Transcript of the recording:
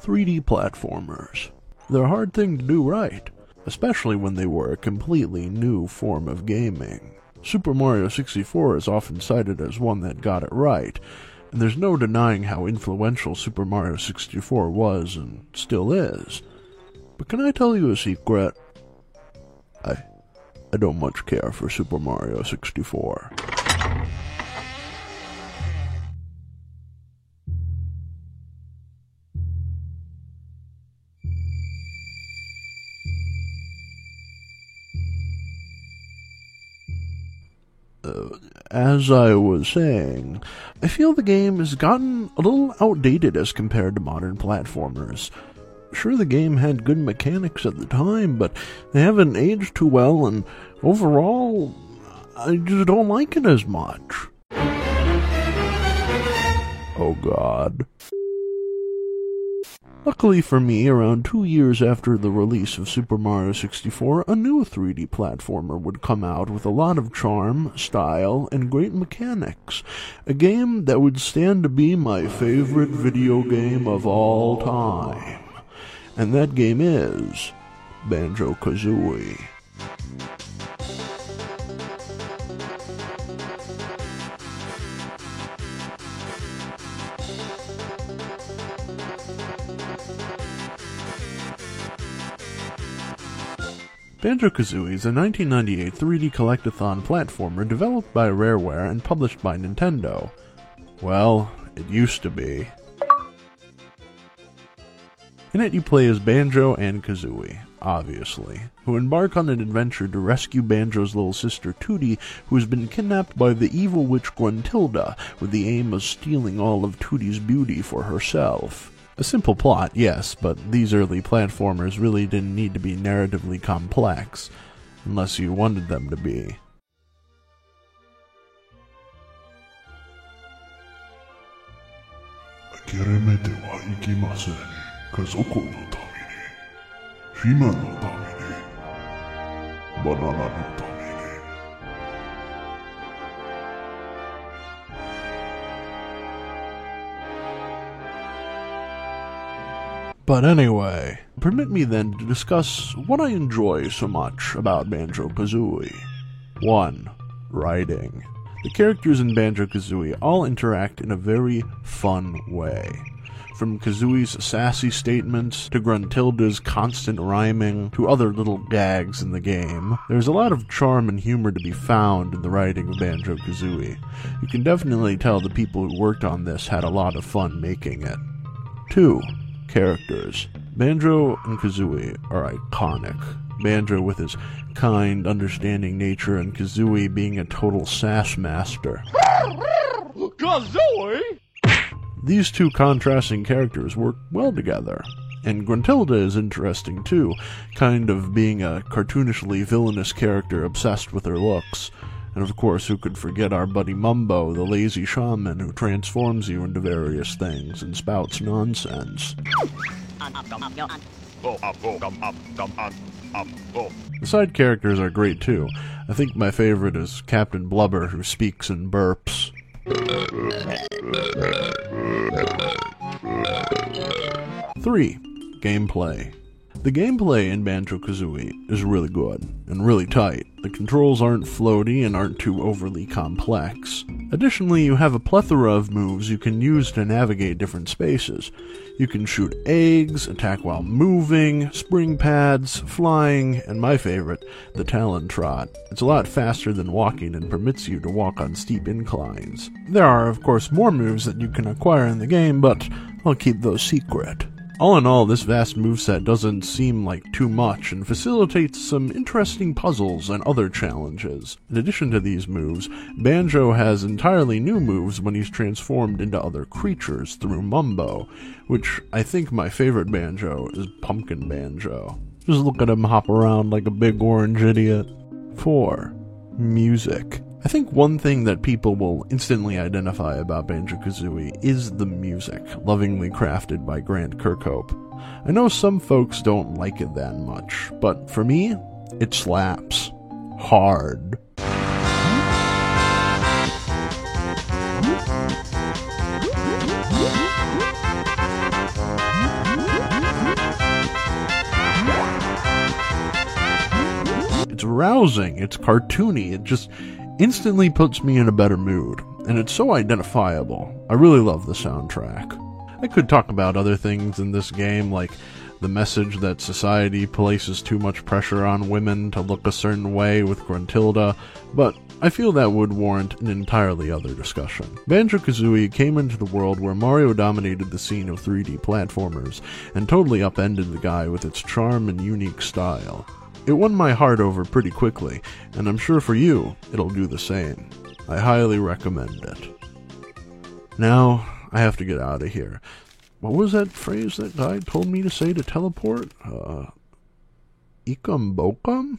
.3D platformers. They're a hard thing to do right, especially when they were a completely new form of gaming. Super Mario 64 is often cited as one that got it right, and there's no denying how influential Super Mario 64 was and still is. But can I tell you a secret? I don't much care for Super Mario 64. As I was saying, I feel the game has gotten a little outdated as compared to modern platformers. Sure, the game had good mechanics at the time, but they haven't aged too well, and overall, I just don't like it as much. Oh God. Luckily for me, around 2 years after the release of Super Mario 64, a new 3D platformer would come out with a lot of charm, style, and great mechanics. A game that would stand to be my favorite video game of all time. And that game is Banjo-Kazooie. Banjo-Kazooie is a 1998 3D collectathon platformer developed by Rareware and published by Nintendo. Well, it used to be. In it you play as Banjo and Kazooie, obviously, who embark on an adventure to rescue Banjo's little sister Tooty, who has been kidnapped by the evil witch Gruntilda with the aim of stealing all of Tooty's beauty for herself. A simple plot, yes, but these early platformers really didn't need to be narratively complex, unless you wanted them to be. But anyway, permit me then to discuss what I enjoy so much about Banjo-Kazooie. 1. Writing. The characters in Banjo-Kazooie all interact in a very fun way. From Kazooie's sassy statements, to Gruntilda's constant rhyming, to other little gags in the game, there's a lot of charm and humor to be found in the writing of Banjo-Kazooie. You can definitely tell the people who worked on this had a lot of fun making it. 2. Characters. Banjo and Kazooie are iconic. Banjo with his kind, understanding nature, and Kazooie being a total sass master. Kazooie! These two contrasting characters work well together. And Gruntilda is interesting too, kind of being a cartoonishly villainous character obsessed with her looks. And of course, who could forget our buddy Mumbo, the lazy shaman who transforms you into various things and spouts nonsense. The side characters are great too. I think my favorite is Captain Blubber, who speaks in burps. 3. Gameplay. The gameplay in Banjo-Kazooie is really good, and really tight. The controls aren't floaty and aren't too overly complex. Additionally, you have a plethora of moves you can use to navigate different spaces. You can shoot eggs, attack while moving, spring pads, flying, and my favorite, the Talon Trot. It's a lot faster than walking and permits you to walk on steep inclines. There are, of course, more moves that you can acquire in the game, but I'll keep those secret. All in all, this vast moveset doesn't seem like too much and facilitates some interesting puzzles and other challenges. In addition to these moves, Banjo has entirely new moves when he's transformed into other creatures through Mumbo, which I think my favorite Banjo is Pumpkin Banjo. Just look at him hop around like a big orange idiot. 4. Music. I think one thing that people will instantly identify about Banjo-Kazooie is the music, lovingly crafted by Grant Kirkhope. I know some folks don't like it that much, but for me, it slaps. Hard. It's rousing, it's cartoony, it just instantly puts me in a better mood, and it's so identifiable. I really love the soundtrack. I could talk about other things in this game, like the message that society places too much pressure on women to look a certain way with Gruntilda, but I feel that would warrant an entirely other discussion. Banjo-Kazooie came into the world where Mario dominated the scene of 3D platformers, and totally upended the guy with its charm and unique style. It won my heart over pretty quickly, and I'm sure for you, it'll do the same. I highly recommend it. Now, I have to get out of here. What was that phrase that guy told me to say to teleport? Ikam Bokum?